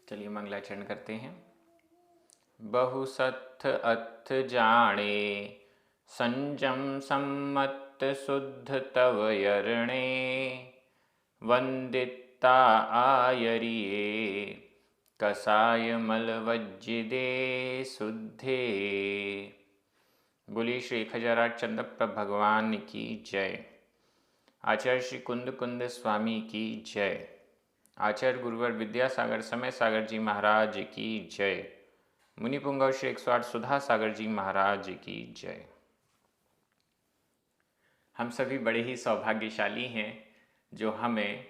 चलिए मंगलाचरण करते हैं। बहुसत्थ अथ जाने संजम सम्मत शुद्ध तव यरणे वंदिता आयरिये कसाय मलवज्जिदे शुद्धे। बोली श्री खजराट चंद्रप्रभ भगवान की जय। आचार्य श्री कुंद कुंद स्वामी की जय। आचार्य गुरुवर विद्यासागर समय सागर जी महाराज की जय। मुनि पुंगव श्री 108 सुधा सागर जी महाराज की जय। हम सभी बड़े ही सौभाग्यशाली हैं जो हमें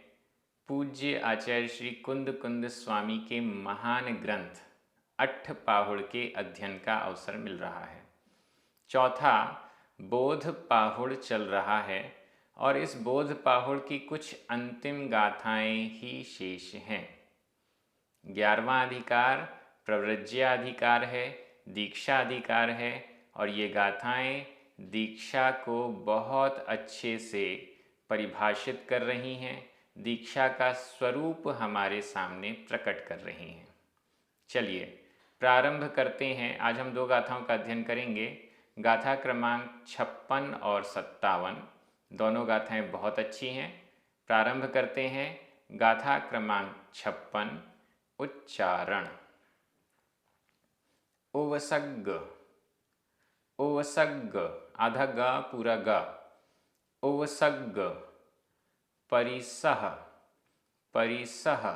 पूज्य आचार्य श्री कुंद कुंद स्वामी के महान ग्रंथ अट्ठपाहुड़ के अध्ययन का अवसर मिल रहा है। चौथा बोध पाहुड़ चल रहा है और इस बोध पाहुड़ की कुछ अंतिम गाथाएं ही शेष हैं। 11वां अधिकार प्रव्रज्याधिकार है, दीक्षा अधिकार है और ये गाथाएं दीक्षा को बहुत अच्छे से परिभाषित कर रही हैं, दीक्षा का स्वरूप हमारे सामने प्रकट कर रही हैं। चलिए प्रारंभ करते हैं। आज हम 2 गाथाओं का अध्ययन करेंगे। गाथा क्रमांक 56 और 57 दोनों गाथाएं बहुत अच्छी हैं। प्रारंभ करते हैं। गाथा क्रमांक 56 उच्चारण। ओवसग्ग ओवसग्ग आधा ग पूरा ग। ओवसग्ग परिसह परिसह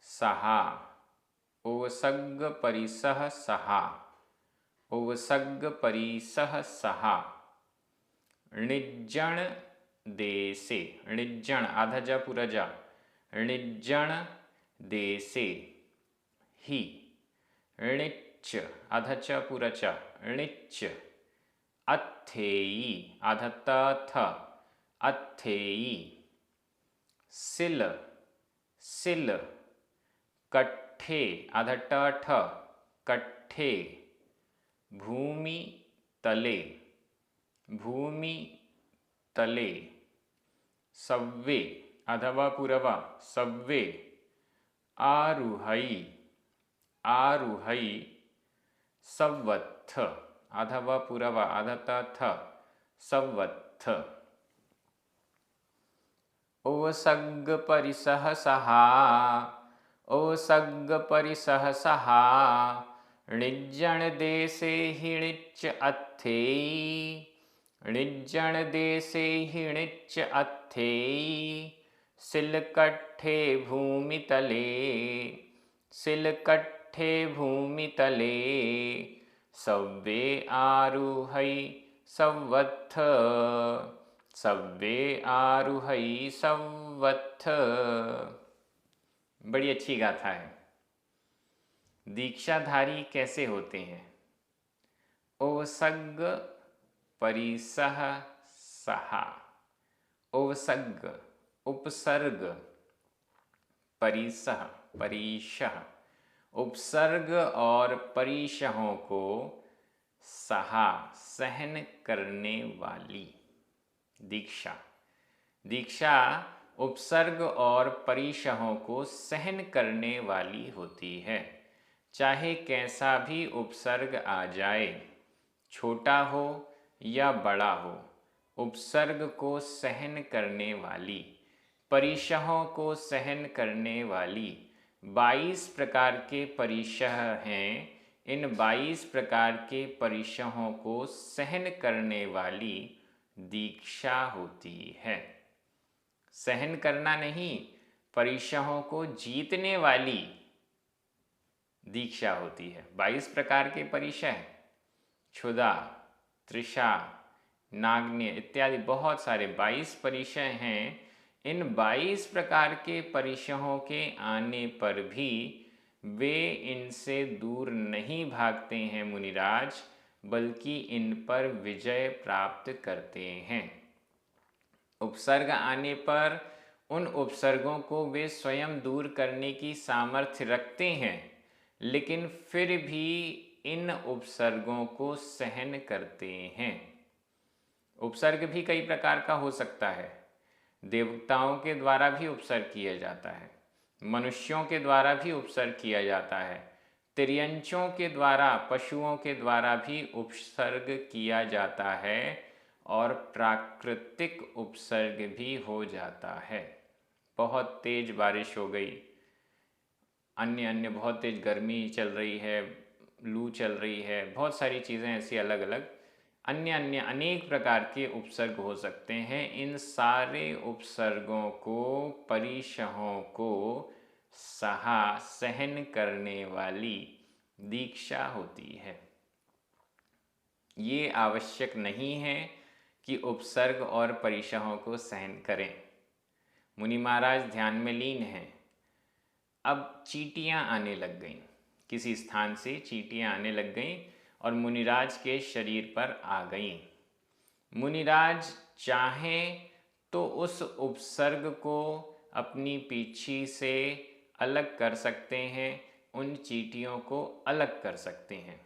सहा। ओवसग्ग परिसह सहा। ओवसग्ग परिसह सहा। णिज्जण देसे णिज्जण आधा जा पूरा जा। णिज्जण देसे ही। णिच्च आधा च पूरा च। णिच्च अत्थेयी आधा त थ। अत्थेयी सिल सिल। कट्ठे आधा ट ठ। कट्ठे भूमि तले भूमि तले। सव्वे आधा व पूरा वा। सव्वे आरुहई आरुहई। सव्वत्थ आधा व पूरा वा आधा त थ। सव्वत्थ ओवसग्ग परिसह सहा। ओवसग्ग परिसह सहा। णिज्जण देसे हि णिच्च अत्थेयी। णिज्जण देसे हि णिच्च अत्थेयी। सिलकट्ठे भूमितले सिलकट्ठे भूमितले। सव्वे आरुहई सव्वत्थ सव्वे आरुहई सव्वत्थ। बड़ी अच्छी गाथा है। दीक्षाधारी कैसे होते हैं? ओवसग्ग परिसह सहा। ओवसग्ग उपसर्ग परिसह परिशः उपसर्ग और परिशहों को सहा सहन करने वाली। दीक्षा दीक्षा उपसर्ग और परिशहों को सहन करने वाली होती है। चाहे कैसा भी उपसर्ग आ जाए, छोटा हो या बड़ा हो, उपसर्ग को सहन करने वाली, परिशहों को सहन करने वाली। 22 प्रकार के परिशह हैं। इन 22 प्रकार के परिशहों को सहन करने वाली दीक्षा होती है। सहन करना नहीं, परिशहों को जीतने वाली दीक्षा होती है। 22 प्रकार के परिशह क्षुधा, तृषा, नाग्न्य इत्यादि बहुत सारे 22 परिशह हैं। इन 22 प्रकार के परिशहों के आने पर भी वे इनसे दूर नहीं भागते हैं मुनिराज, बल्कि इन पर विजय प्राप्त करते हैं। उपसर्ग आने पर उन उपसर्गों को वे स्वयं दूर करने की सामर्थ्य रखते हैं, लेकिन फिर भी इन उपसर्गों को सहन करते हैं। उपसर्ग भी कई प्रकार का हो सकता है। देवताओं के द्वारा भी उपसर्ग किया जाता है। मनुष्यों के द्वारा भी उपसर्ग किया जाता है, तिर्यंचों के द्वारा, पशुओं के द्वारा भी उपसर्ग किया जाता है और प्राकृतिक उपसर्ग भी हो जाता है। बहुत तेज बारिश हो गई, अन्य अन्य बहुत तेज गर्मी चल रही है, लू चल रही है, बहुत सारी चीज़ें ऐसी अलग अलग अन्य अन्य अनेक प्रकार के उपसर्ग हो सकते हैं। इन सारे उपसर्गों को, परिशहों को सहन करने वाली दीक्षा होती है। ये आवश्यक नहीं है कि उपसर्ग और परिशहों को सहन करें। मुनि महाराज ध्यान में लीन हैं। अब चींटियाँ आने लग गईं, किसी स्थान से चींटियाँ आने लग गईं और मुनिराज के शरीर पर आ गईं। मुनिराज चाहें तो उस उपसर्ग को अपनी पीछी से अलग कर सकते हैं, उन चींटियों को अलग कर सकते हैं,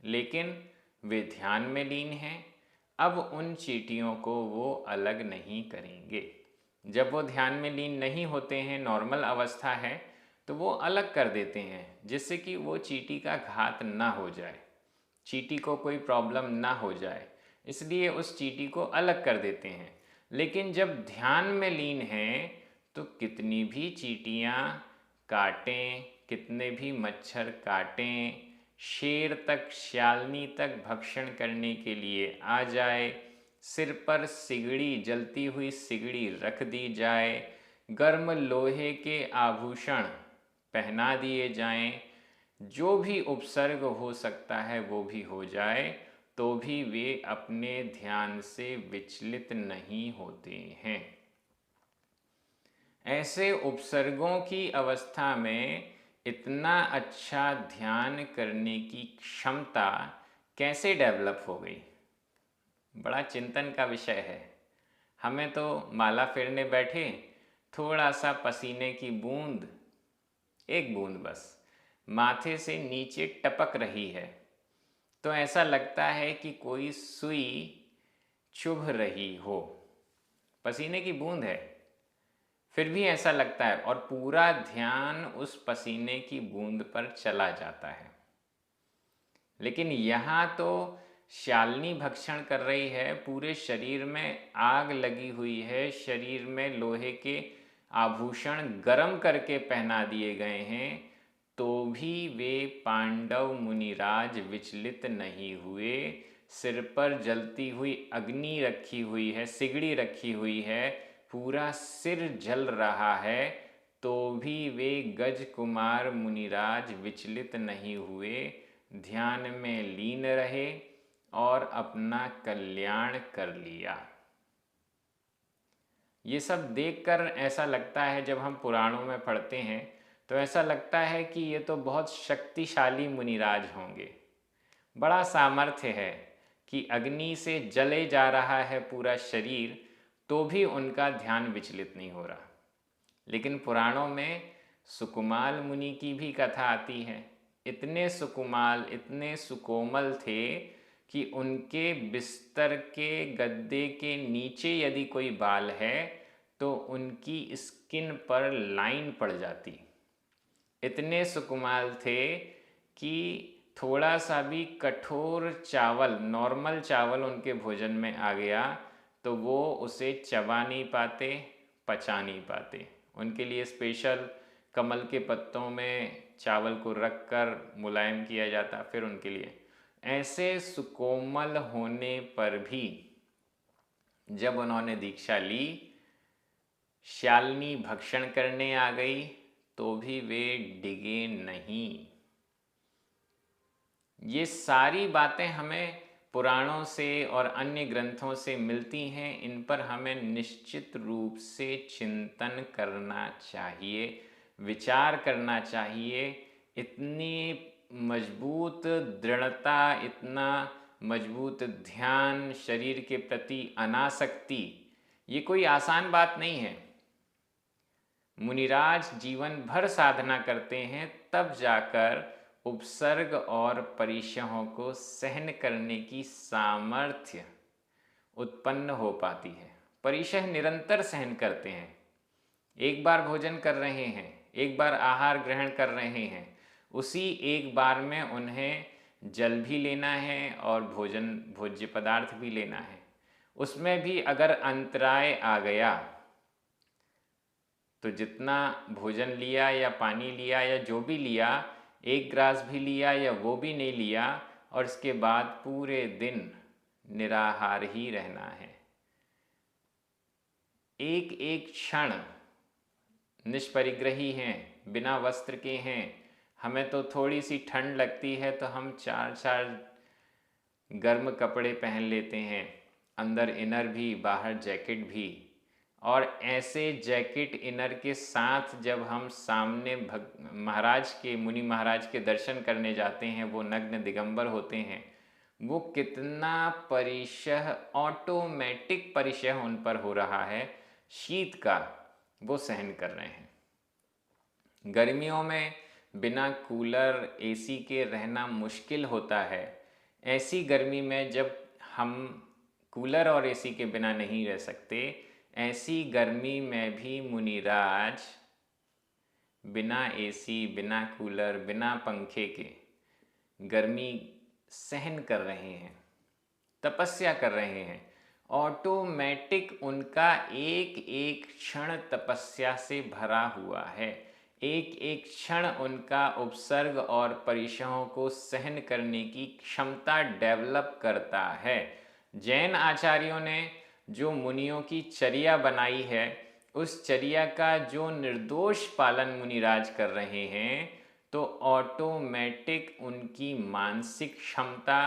लेकिन वे ध्यान में लीन हैं। अब उन चींटियों को वो अलग नहीं करेंगे। जब वो ध्यान में लीन नहीं होते हैं, नॉर्मल अवस्था है, तो वो अलग कर देते हैं जिससे कि वो चींटी का घात ना हो जाए, चींटी को कोई प्रॉब्लम ना हो जाए, इसलिए उस चींटी को अलग कर देते हैं। लेकिन जब ध्यान में लीन हैं तो कितनी भी चींटियाँ काटें, कितने भी मच्छर काटें, शेर तक, श्यालनी तक भक्षण करने के लिए आ जाए, सिर पर सिगड़ी, जलती हुई सिगड़ी रख दी जाए, गर्म लोहे के आभूषण पहना दिए जाएं, जो भी उपसर्ग हो सकता है वो भी हो जाए, तो भी वे अपने ध्यान से विचलित नहीं होते हैं। ऐसे उपसर्गों की अवस्था में इतना अच्छा ध्यान करने की क्षमता कैसे डेवलप हो गई, बड़ा चिंतन का विषय है। हमें तो माला फेरने बैठे, थोड़ा सा पसीने की बूंद, एक बूंद बस माथे से नीचे टपक रही है तो ऐसा लगता है कि कोई सुई चुभ रही हो। पसीने की बूंद है, फिर भी ऐसा लगता है, और पूरा ध्यान उस पसीने की बूंद पर चला जाता है। लेकिन यहाँ तो शालिनी भक्षण कर रही है, पूरे शरीर में आग लगी हुई है, शरीर में लोहे के आभूषण गरम करके पहना दिए गए हैं, तो भी वे पांडव मुनिराज विचलित नहीं हुए। सिर पर जलती हुई अग्नि रखी हुई है, सिगड़ी रखी हुई है, पूरा सिर जल रहा है, तो भी वे गज कुमार मुनिराज विचलित नहीं हुए, ध्यान में लीन रहे और अपना कल्याण कर लिया। ये सब देखकर ऐसा लगता है, जब हम पुराणों में पढ़ते हैं तो ऐसा लगता है कि ये तो बहुत शक्तिशाली मुनिराज होंगे। बड़ा सामर्थ्य है कि अग्नि से जले जा रहा है पूरा शरीर, तो भी उनका ध्यान विचलित नहीं हो रहा। लेकिन पुराणों में सुकुमाल मुनि की भी कथा आती है। इतने सुकुमाल, इतने सुकोमल थे कि उनके बिस्तर के गद्दे के नीचे यदि कोई बाल है तो उनकी स्किन पर लाइन पड़ जाती। इतने सुकुमाल थे कि थोड़ा सा भी कठोर चावल, नॉर्मल चावल उनके भोजन में आ गया तो वो उसे चबा नहीं पाते, पचा नहीं पाते। उनके लिए स्पेशल कमल के पत्तों में चावल को रखकर मुलायम किया जाता फिर उनके लिए। ऐसे सुकोमल होने पर भी जब उन्होंने दीक्षा ली, शालिनी भक्षण करने आ गई, तो भी वे डिगे नहीं। ये सारी बातें हमें पुराणों से और अन्य ग्रंथों से मिलती हैं। इन पर हमें निश्चित रूप से चिंतन करना चाहिए, विचार करना चाहिए। इतनी मजबूत दृढ़ता, इतना मजबूत ध्यान, शरीर के प्रति अनासक्ति, ये कोई आसान बात नहीं है। मुनिराज जीवन भर साधना करते हैं, तब जाकर उपसर्ग और परिशहों को सहन करने की सामर्थ्य उत्पन्न हो पाती है। परिशह निरंतर सहन करते हैं। एक बार भोजन कर रहे हैं, एक बार आहार ग्रहण कर रहे हैं, उसी एक बार में उन्हें जल भी लेना है और भोज्य पदार्थ भी लेना है। उसमें भी अगर अंतराय आ गया तो जितना भोजन लिया या पानी लिया या जो भी लिया, एक ग्रास भी लिया या वो भी नहीं लिया, और इसके बाद पूरे दिन निराहार ही रहना है। एक एक क्षण निष्परिग्रही हैं, बिना वस्त्र के हैं। हमें तो थोड़ी सी ठंड लगती है तो हम चार चार गर्म कपड़े पहन लेते हैं, अंदर इनर भी बाहर जैकेट भी। और ऐसे जैकेट इनर के साथ जब हम सामने महाराज के, मुनि महाराज के दर्शन करने जाते हैं, वो नग्न दिगंबर होते हैं, वो कितना परिशह, ऑटोमेटिक परिशह उन पर हो रहा है, शीत का वो सहन कर रहे हैं। गर्मियों में बिना कूलर एसी के रहना मुश्किल होता है। ऐसी गर्मी में जब हम कूलर और एसी के बिना नहीं रह सकते, ऐसी गर्मी में भी मुनिराज बिना एसी, बिना कूलर, बिना पंखे के गर्मी सहन कर रहे हैं, तपस्या कर रहे हैं। ऑटोमेटिक उनका एक एक क्षण तपस्या से भरा हुआ है। एक एक क्षण उनका उपसर्ग और परिशहों को सहन करने की क्षमता डेवलप करता है। जैन आचार्यों ने जो मुनियों की चर्या बनाई है, उस चर्या का जो निर्दोष पालन मुनिराज कर रहे हैं, तो ऑटोमेटिक उनकी मानसिक क्षमता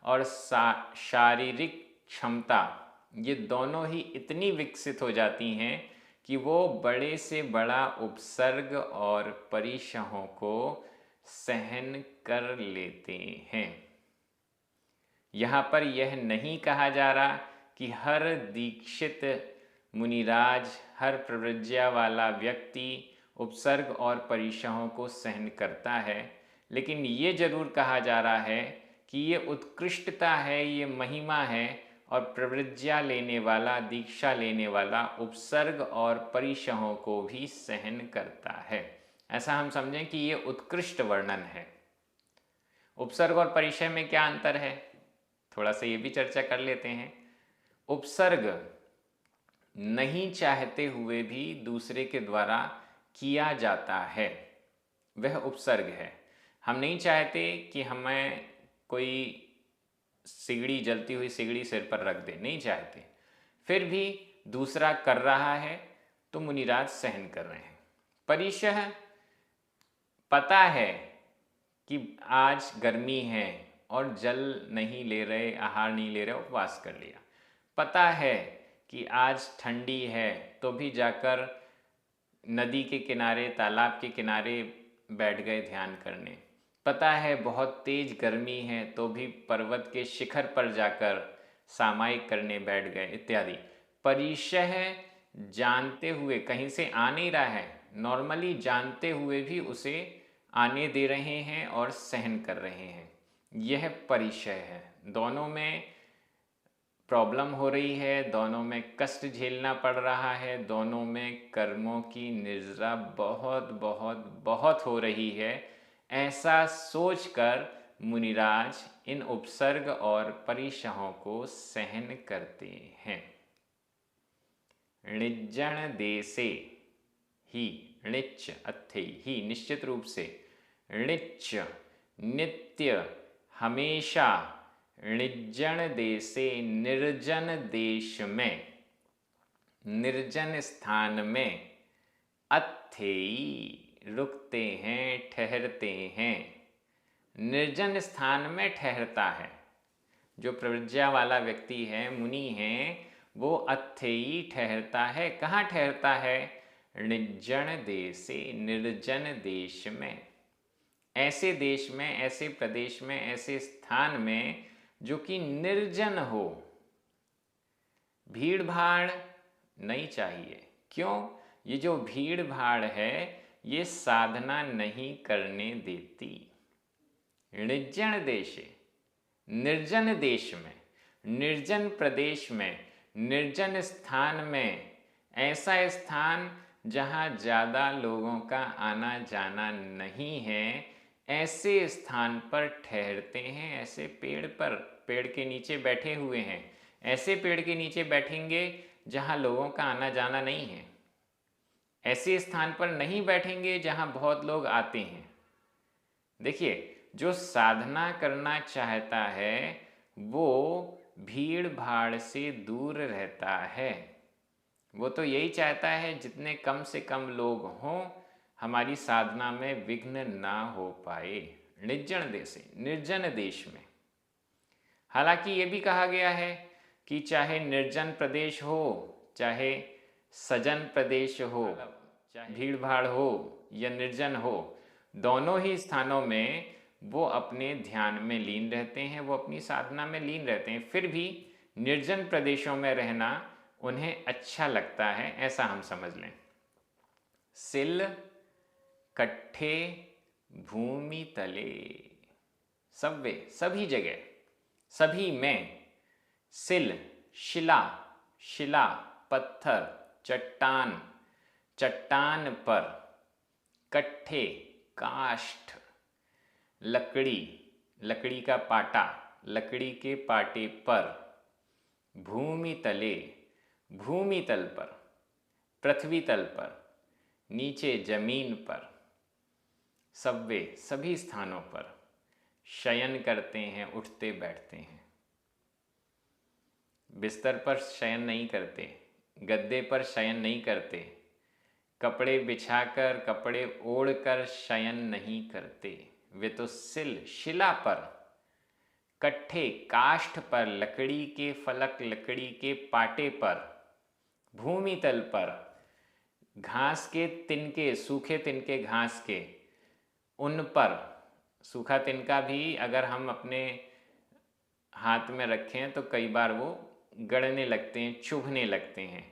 और शारीरिक क्षमता, ये दोनों ही इतनी विकसित हो जाती हैं कि वो बड़े से बड़ा उपसर्ग और परिशहों को सहन कर लेते हैं। यहाँ पर यह नहीं कहा जा रहा कि हर दीक्षित मुनिराज, हर प्रव्रज्या वाला व्यक्ति उपसर्ग और परिशहों को सहन करता है, लेकिन ये जरूर कहा जा रहा है कि ये उत्कृष्टता है, ये महिमा है, और प्रव्रज्या लेने वाला, दीक्षा लेने वाला उपसर्ग और परिशहों को भी सहन करता है। ऐसा हम समझें कि ये उत्कृष्ट वर्णन है। उपसर्ग और परिशय में क्या अंतर है, थोड़ा सा ये भी चर्चा कर लेते हैं। उपसर्ग नहीं चाहते हुए भी दूसरे के द्वारा किया जाता है, वह उपसर्ग है। हम नहीं चाहते कि हमें कोई सिगड़ी, जलती हुई सिगड़ी सिर पर रख दे, नहीं चाहते, फिर भी दूसरा कर रहा है तो मुनिराज सहन कर रहे हैं। परिशह, पता है कि आज गर्मी है और जल नहीं ले रहे, आहार नहीं ले रहे, उपवास कर लिया। पता है कि आज ठंडी है तो भी जाकर नदी के किनारे, तालाब के किनारे बैठ गए ध्यान करने। पता है बहुत तेज गर्मी है तो भी पर्वत के शिखर पर जाकर सामायिक करने बैठ गए, इत्यादि। परिशह जानते हुए, कहीं से आ नहीं रहा है, नॉर्मली जानते हुए भी उसे आने दे रहे हैं और सहन कर रहे हैं, यह परिशह है। दोनों में प्रॉब्लम हो रही है, दोनों में कष्ट झेलना पड़ रहा है, दोनों में कर्मों की निर्जरा बहुत बहुत बहुत हो रही है। ऐसा सोचकर मुनिराज इन उपसर्ग और परिशहों को सहन करते हैं। णिज्जण देशे ही, णिच्च अत्थे ही, निश्चित रूप से, णिच्च नित्य, हमेशा, णिज्जण देशे, निर्जन देश में, निर्जन स्थान में, अत्थेयी, रुकते हैं, ठहरते हैं। निर्जन स्थान में ठहरता है। जो प्रव्रज्या वाला व्यक्ति है, मुनि है, वो अत्थेयी ठहरता है। कहाँ ठहरता है? निर्जन देशे, निर्जन देश में, ऐसे देश में, ऐसे प्रदेश में, ऐसे स्थान में जो कि निर्जन हो। भीड़ भाड़ नहीं चाहिए। क्यों? ये जो भीड़ भाड़ है ये साधना नहीं करने देती। निर्जन देशे, निर्जन देश में, निर्जन प्रदेश में, निर्जन स्थान में, ऐसा स्थान जहाँ ज़्यादा लोगों का आना जाना नहीं है, ऐसे स्थान पर ठहरते हैं। ऐसे पेड़ के नीचे बैठे हुए हैं। ऐसे पेड़ के नीचे बैठेंगे जहाँ लोगों का आना जाना नहीं है। ऐसे स्थान पर नहीं बैठेंगे जहाँ बहुत लोग आते हैं। देखिए, जो साधना करना चाहता है वो भीड़ भाड़ से दूर रहता है। वो तो यही चाहता है जितने कम से कम लोग हों, हमारी साधना में विघ्न ना हो पाए। निर्जन देश में। हालांकि ये भी कहा गया है कि चाहे निर्जन प्रदेश हो, चाहे सजन प्रदेश हो, चाहे भीड़ भाड़ हो या निर्जन हो, दोनों ही स्थानों में वो अपने ध्यान में लीन रहते हैं, वो अपनी साधना में लीन रहते हैं। फिर भी निर्जन प्रदेशों में रहना उन्हें अच्छा लगता है, ऐसा हम समझ लें। सिल कट्ठे भूमि तले, सब्वे, सभी जगह, सभी में। सिल शिला, शिला पत्थर, चट्टान, चट्टान पर। कट्ठे काष्ठ, लकड़ी, लकड़ी का पाटा, लकड़ी के पाटे पर। भूमि तले, भूमि तल पर, पृथ्वी तल पर, नीचे जमीन पर। सब्वे, सभी स्थानों पर। शयन करते हैं, उठते बैठते हैं। बिस्तर पर शयन नहीं करते, गद्दे पर शयन नहीं करते, कपड़े बिछाकर, कपड़े ओढ़कर शयन नहीं करते। वे तो शिला पर, कट्ठे काष्ठ पर, लकड़ी के फलक, लकड़ी के पाटे पर। भूमि तल पर, घास के तिनके, सूखे तिनके घास के, उन पर। सूखा तिनका भी अगर हम अपने हाथ में रखें तो कई बार वो गड़ने लगते हैं, चुभने लगते हैं।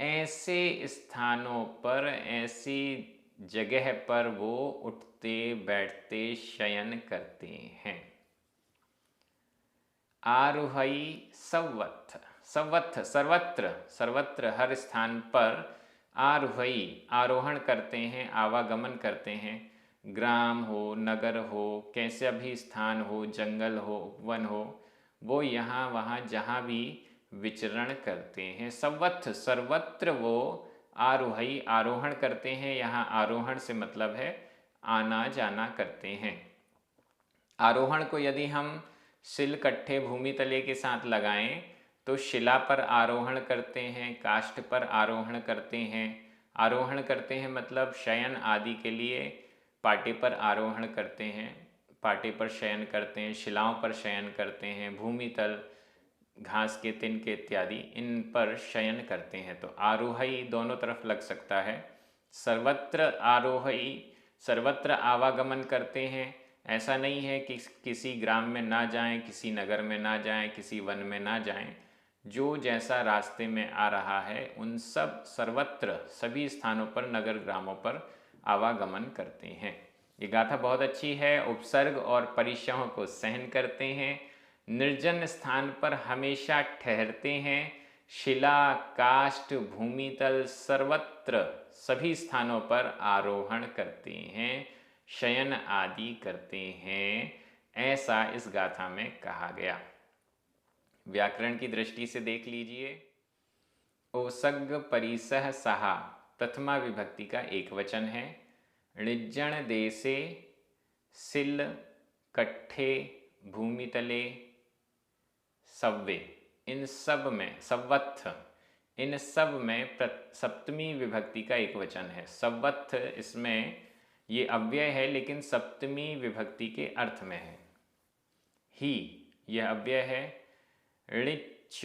ऐसे स्थानों पर, ऐसी जगह पर वो उठते बैठते शयन करते हैं। आरोहई सवत्थ, सवत्थ सर्वत्र, सर्वत्र हर स्थान पर। आरोहई, आरोहण करते हैं, आवागमन करते हैं। ग्राम हो, नगर हो, कैसा भी स्थान हो, जंगल हो, वन हो, वो यहाँ वहाँ जहाँ भी विचरण करते हैं। सवत्थ, सर्वत्र वो आरोहई, आरोहण करते हैं। यहाँ आरोहण से मतलब है आना जाना करते हैं। आरोहण को यदि हम शिल कट्ठे भूमि तले के साथ लगाएं तो शिला पर आरोहण करते हैं, काष्ठ पर आरोहण करते हैं। आरोहण करते हैं मतलब शयन आदि के लिए पाटे पर आरोहण करते हैं, पाटे पर शयन करते हैं, शिलाओं पर शयन करते हैं, भूमि तल, घास के तिनके इत्यादि इन पर शयन करते हैं। तो आरोहई दोनों तरफ लग सकता है। सर्वत्र आरोहई, सर्वत्र आवागमन करते हैं। ऐसा नहीं है कि किसी ग्राम में ना जाएं, किसी नगर में ना जाएं, किसी वन में ना जाएं। जो जैसा रास्ते में आ रहा है उन सब, सर्वत्र, सभी स्थानों पर, नगर ग्रामों पर आवागमन करते हैं। ये गाथा बहुत अच्छी है। उपसर्ग और परिशहों को सहन करते हैं, निर्जन स्थान पर हमेशा ठहरते हैं। शिला, काष्ठ, भूमितल, सर्वत्र, सभी स्थानों पर आरोहण करते हैं, शयन आदि करते हैं, ऐसा इस गाथा में कहा गया। व्याकरण की दृष्टि से देख लीजिए। ओसग परिसह सहा प्रथमा विभक्ति का एक वचन है। णिज्जण देसे, सिल कट्ठे भूमितले, सव्वे, इन सब में, सवत्थ, इन सब में सप्तमी विभक्ति का एक वचन है। सवत्थ, इसमें ये अव्यय है लेकिन सप्तमी विभक्ति के अर्थ में है। ही, यह अव्यय है। ऋच,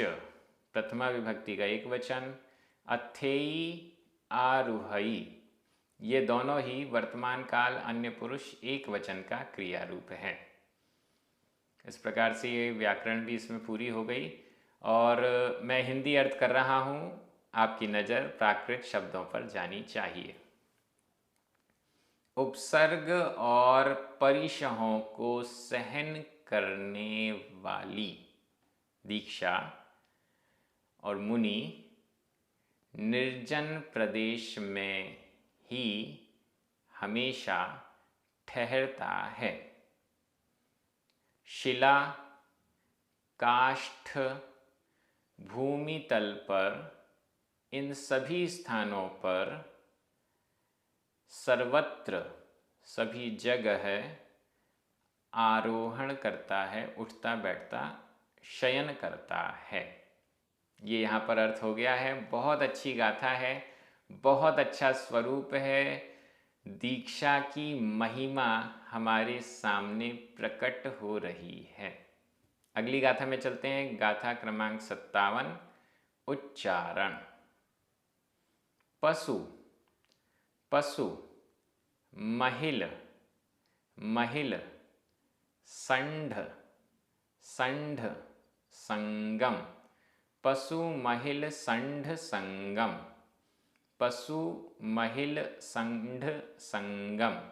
प्रथमा विभक्ति का एक वचन। अथेई, आरुहई, ये दोनों ही वर्तमान काल अन्य पुरुष एक वचन का क्रिया रूप है। इस प्रकार से ये व्याकरण भी इसमें पूरी हो गई। और मैं हिंदी अर्थ कर रहा हूँ, आपकी नज़र प्राकृत शब्दों पर जानी चाहिए। उपसर्ग और परिशहों को सहन करने वाली दीक्षा और मुनि निर्जन प्रदेश में ही हमेशा ठहरता है। शिला, काष्ठ, भूमि तल पर, इन सभी स्थानों पर, सर्वत्र, सभी जगह आरोहण करता है, उठता बैठता, शयन करता है। ये यहाँ पर अर्थ हो गया है। बहुत अच्छी गाथा है, बहुत अच्छा स्वरूप है। दीक्षा की महिमा हमारे सामने प्रकट हो रही है। अगली गाथा में चलते हैं। गाथा क्रमांक 57। उच्चारण। पशु, पशु, महिल, महिल, संढ, संढ, संगम। पशु महिल संढ संगम। पशु महिल संढ संगम।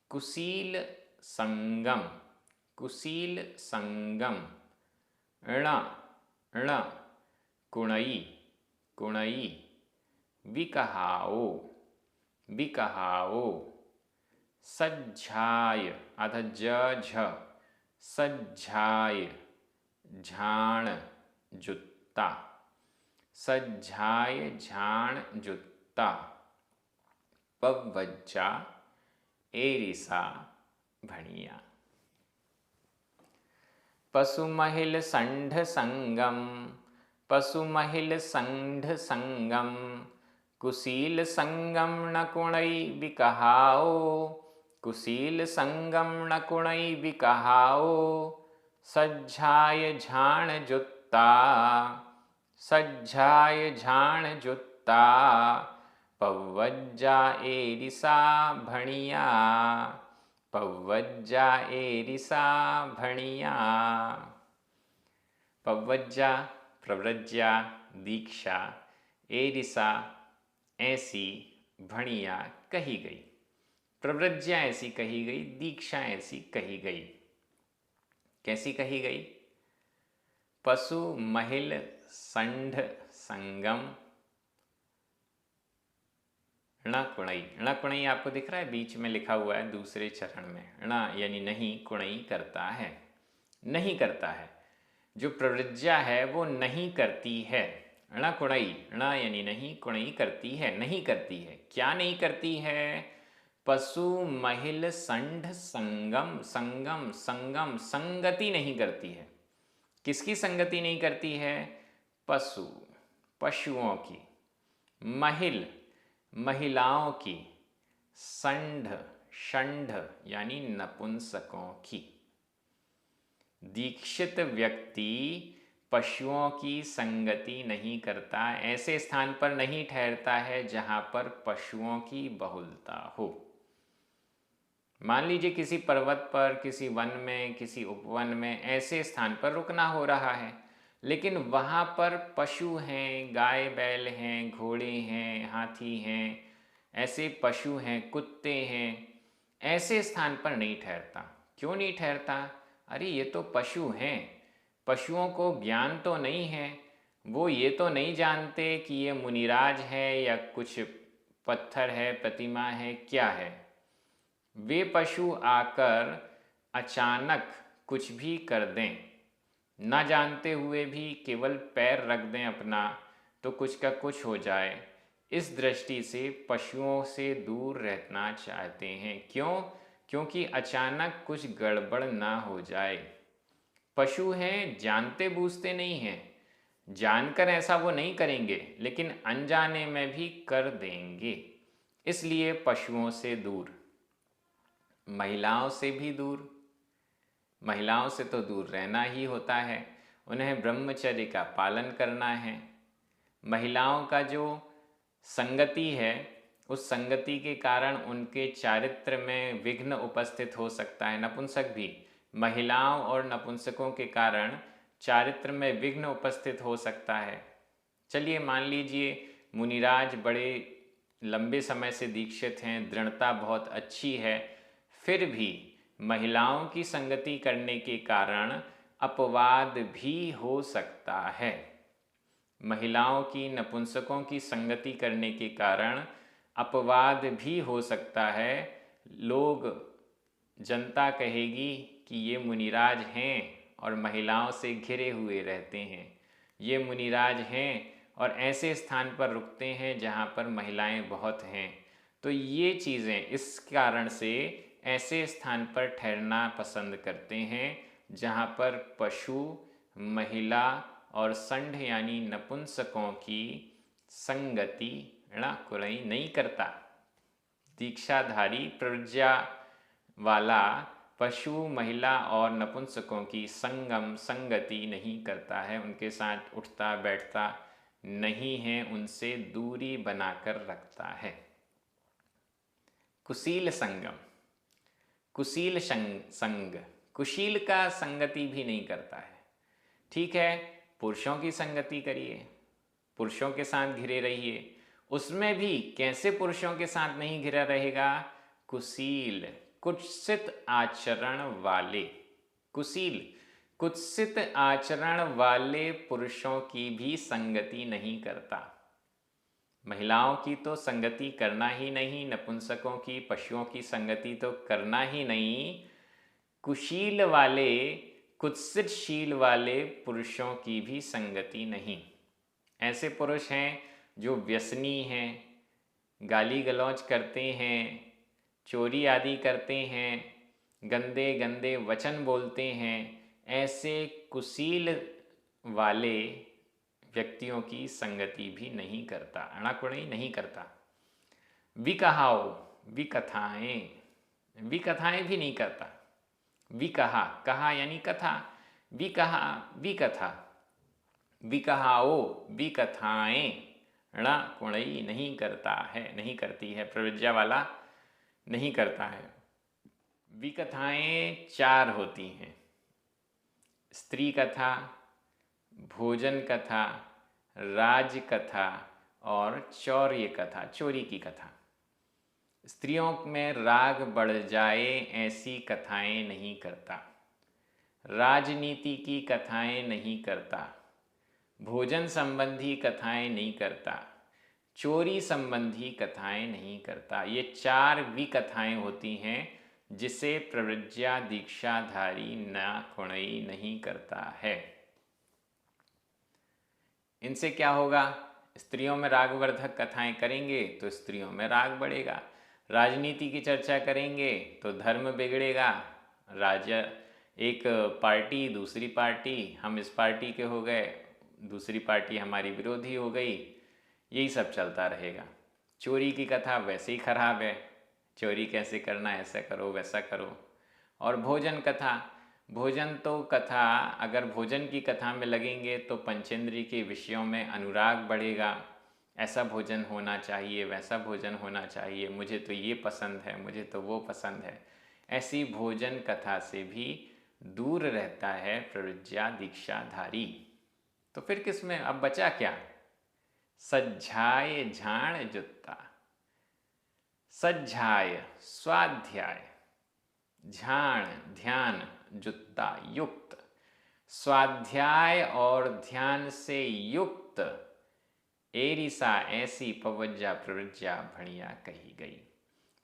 कुशील संगम, कुशील संगम। ण, ण, कुणई, कुणई। विकहाओ, विकहाओ। सज्झाय, आधा ज झ, सज्झाय, झाण, जुत्ता। सज्झाय, झाण, जुत्ता। पवज्जा, एरिसा, भणिया। पशु महिल संढ संगम, पशु महिल संढ संगम। कुशील संगम न कुणई बिकहाओ, कुशील संगम न कुणई बिकहाओ। सज्झाय झाण जुत्ता, सज्झाय झाण जुत्ता। पवज्जा एरिसा भणिया, पवज्जा एरिसा भणिया। पवज्जा, प्रव्रज्या, दीक्षा, एरिसा, ऐसी, भणिया कही गई। प्रव्रज्या ऐसी कही गई, दीक्षा ऐसी कही गई। कैसी कही गई? पशु महिल संढ संगम। ण कुणई, ण कुणई आपको दिख रहा है, बीच में लिखा हुआ है दूसरे चरण में। ण यानी नहीं, कुणई करता है, नहीं करता है। जो प्रवृज्जा है वो नहीं करती है। ण कुणई, ण यानी नहीं, कुणई करती है, नहीं करती है। क्या नहीं करती है? पशु महिल संढ संगम, संगम, संगम, संगति नहीं करती है। किसकी संगति नहीं करती है? पशु, पशुओं की। महिल, महिलाओं की। संढ, षंढ यानी नपुंसकों की। दीक्षित व्यक्ति पशुओं की संगति नहीं करता, ऐसे स्थान पर नहीं ठहरता है जहाँ पर पशुओं की बहुलता हो। मान लीजिए किसी पर्वत पर, किसी वन में, किसी उपवन में, ऐसे स्थान पर रुकना हो रहा है, लेकिन वहाँ पर पशु हैं, गाय बैल हैं, घोड़े हैं, हाथी हैं, ऐसे पशु हैं, कुत्ते हैं। ऐसे स्थान पर नहीं ठहरता। क्यों नहीं ठहरता? अरे ये तो पशु हैं, पशुओं को ज्ञान तो नहीं है, वो ये तो नहीं जानते कि ये मुनिराज है या कुछ पत्थर है, प्रतिमा है, क्या है। वे पशु आकर अचानक कुछ भी कर दें, ना जानते हुए भी केवल पैर रख दें अपना, तो कुछ का कुछ हो जाए। इस दृष्टि से पशुओं से दूर रहना चाहते हैं। क्यों? क्योंकि अचानक कुछ गड़बड़ ना हो जाए। पशु हैं, जानते बूझते नहीं हैं, जानकर ऐसा वो नहीं करेंगे, लेकिन अनजाने में भी कर देंगे। इसलिए पशुओं से दूर। महिलाओं से भी दूर। महिलाओं से तो दूर रहना ही होता है, उन्हें ब्रह्मचर्य का पालन करना है। महिलाओं का जो संगति है, उस संगति के कारण उनके चारित्र में विघ्न उपस्थित हो सकता है। नपुंसक भी, महिलाओं और नपुंसकों के कारण चारित्र में विघ्न उपस्थित हो सकता है। चलिए मान लीजिए मुनिराज बड़े लंबे समय से दीक्षित हैं, दृढ़ता बहुत अच्छी है, फिर भी महिलाओं की संगति करने के कारण अपवाद भी हो सकता है। महिलाओं की नपुंसकों की संगति करने के कारण अपवाद भी हो सकता है। लोग, जनता कहेगी कि ये मुनिराज हैं और महिलाओं से घिरे हुए रहते हैं, ये मुनिराज हैं और ऐसे स्थान पर रुकते हैं जहाँ पर महिलाएं बहुत हैं। तो ये चीज़ें इस कारण से ऐसे स्थान पर ठहरना पसंद करते हैं जहाँ पर पशु, महिला और संढ यानी नपुंसकों की संगति कुरई नहीं करता। दीक्षाधारी प्रज्ञा वाला पशु, महिला और नपुंसकों की संगति नहीं करता है, उनके साथ उठता बैठता नहीं है, उनसे दूरी बनाकर रखता है। कुशील संगम, कुशील संग, कुशील का संगति भी नहीं करता है। ठीक है, पुरुषों की संगति करिए, पुरुषों के साथ घिरे रहिए, उसमें भी कैसे पुरुषों के साथ नहीं घिरा रहेगा? कुशील, कुत्सित आचरण वाले, कुशील कुत्सित आचरण वाले पुरुषों की भी संगति नहीं करता। महिलाओं की तो संगति करना ही नहीं, नपुंसकों की, पशुओं की संगति तो करना ही नहीं, कुशील वाले, कुत्सितशील वाले पुरुषों की भी संगति नहीं। ऐसे पुरुष हैं जो व्यसनी हैं, गाली गलौज करते हैं, चोरी आदि करते हैं, गंदे गंदे वचन बोलते हैं, ऐसे कुशील वाले व्यक्तियों की संगति भी नहीं करता, अणाकुणी नहीं करता। विकहाओ, विकथाएं, विकथाएं भी नहीं करता। विकहा, कहा यानी कथा, विकहा विकथा, विकहाओ विकथाएं णकुणई नहीं करता है, नहीं करती है, प्रविज्ञा वाला नहीं करता है। विकथाएं 4 होती हैं: स्त्री कथा, भोजन कथा, राज कथा और चौर्य कथा, चोरी की कथा। स्त्रियों में राग बढ़ जाए ऐसी कथाएं नहीं करता, राजनीति की कथाएं नहीं करता, भोजन संबंधी कथाएं नहीं करता, चोरी संबंधी कथाएं नहीं करता। ये 4 विकथाएं होती हैं जिसे प्रव्रज्या दीक्षाधारी नाकुणई नहीं करता है। इनसे क्या होगा? स्त्रियों में रागवर्धक कथाएं करेंगे तो स्त्रियों में राग बढ़ेगा, राजनीति की चर्चा करेंगे तो धर्म बिगड़ेगा, एक पार्टी दूसरी पार्टी, हम इस पार्टी के हो गए, दूसरी पार्टी हमारी विरोधी हो गई, यही सब चलता रहेगा। चोरी की कथा वैसे ही खराब है, चोरी कैसे करना, ऐसा करो वैसा करो। और भोजन कथा, भोजन तो कथा, अगर भोजन की कथा में लगेंगे तो पंचेंद्रिय के विषयों में अनुराग बढ़ेगा, ऐसा भोजन होना चाहिए, वैसा भोजन होना चाहिए, मुझे तो ये पसंद है, मुझे तो वो पसंद है। ऐसी भोजन कथा से भी दूर रहता है प्रविज्ञा दीक्षाधारी। तो फिर किसमें अब बचा क्या? सज्झाय झाण जुत्ता, सज्झाय स्वाध्याय, झाण ध्यान, जुत्ता युक्त, स्वाध्याय और ध्यान से युक्त एरिसा ऐसी पवज्जा प्रवृज्जा भणिया कही गई।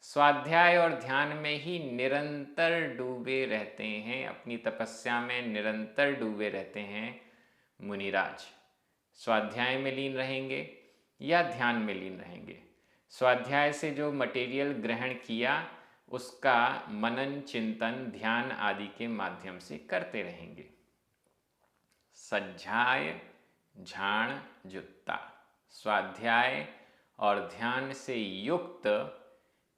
स्वाध्याय और ध्यान में ही निरंतर डूबे रहते हैं, अपनी तपस्या में निरंतर डूबे रहते हैं मुनिराज। स्वाध्याय में लीन रहेंगे या ध्यान में लीन रहेंगे। स्वाध्याय से जो मटेरियल ग्रहण किया उसका मनन, चिंतन, ध्यान आदि के माध्यम से करते रहेंगे। सज्झाय झाण जुत्ता, स्वाध्याय और ध्यान से युक्त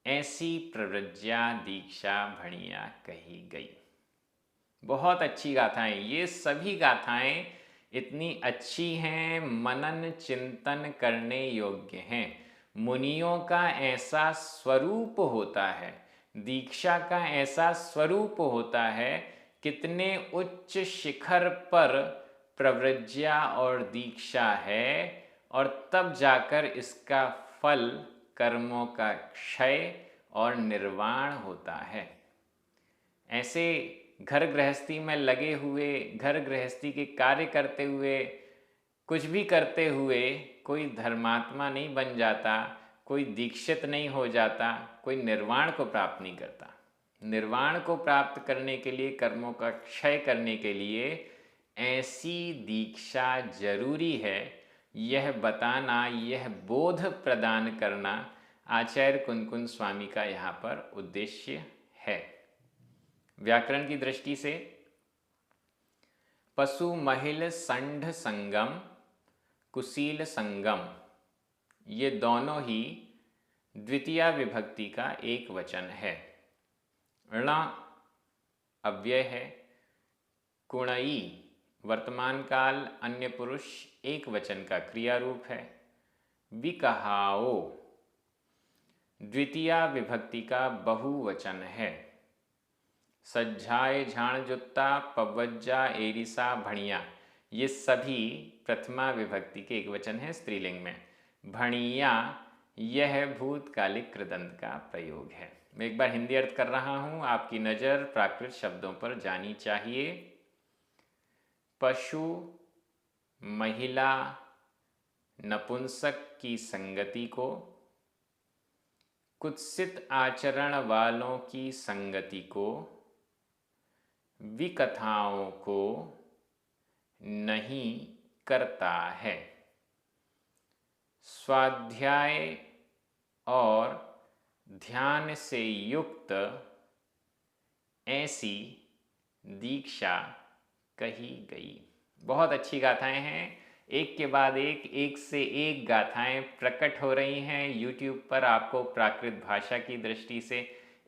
ऐसी प्रव्रज्या दीक्षा भणिया कही गई। बहुत अच्छी गाथाएं, ये सभी गाथाएं इतनी अच्छी हैं, मनन चिंतन करने योग्य हैं। मुनियों का ऐसा स्वरूप होता है, दीक्षा का ऐसा स्वरूप होता है, कितने उच्च शिखर पर प्रव्रज्या और दीक्षा है, और तब जाकर इसका फल कर्मों का क्षय और निर्वाण होता है। ऐसे घर गृहस्थी में लगे हुए, घर गृहस्थी के कार्य करते हुए कुछ भी करते हुए कोई धर्मात्मा नहीं बन जाता, कोई दीक्षित नहीं हो जाता, कोई निर्वाण को प्राप्त नहीं करता। निर्वाण को प्राप्त करने के लिए, कर्मों का क्षय करने के लिए ऐसी दीक्षा जरूरी है, यह बताना, यह बोध प्रदान करना आचार्य कुंद स्वामी का यहाँ पर उद्देश्य है। व्याकरण की दृष्टि से पशु महिल संढ संगम कुशील संगम, ये दोनों ही द्वितीया विभक्ति का एक वचन है। ण अव्यय है। कुणई वर्तमान काल अन्य पुरुष एक वचन का क्रिया रूप है। विकहाओ द्वितीया विभक्ति का बहुवचन है। सज्जाए झाण जुत्ता पवज्जा एरिसा भणिया, ये सभी प्रथमा विभक्ति के एक वचन है स्त्रीलिंग में। भणिया यह भूतकालिक कृदंत का प्रयोग है। मैं एक बार हिंदी अर्थ कर रहा हूँ, आपकी नज़र प्राकृत शब्दों पर जानी चाहिए। पशु महिला नपुंसक की संगति को, कुत्सित आचरण वालों की संगति को, विकथाओं को नहीं करता है। स्वाध्याय और ध्यान से युक्त ऐसी दीक्षा कही गई। बहुत अच्छी गाथाएं हैं, एक के बाद एक से एक गाथाएं प्रकट हो रही हैं यूट्यूब पर। आपको प्राकृत भाषा की दृष्टि से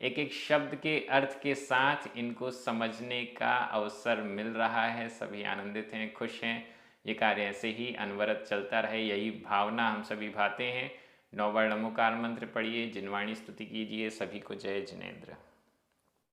एक एक शब्द के अर्थ के साथ इनको समझने का अवसर मिल रहा है। सभी आनंदित हैं, खुश हैं। ये कार्य ऐसे ही अनवरत चलता रहे, यही भावना हम सभी भाते हैं। 9 बार नमोकार मंत्र पढ़िए, जिनवाणी स्तुति कीजिए। सभी को जय जिनेंद्र।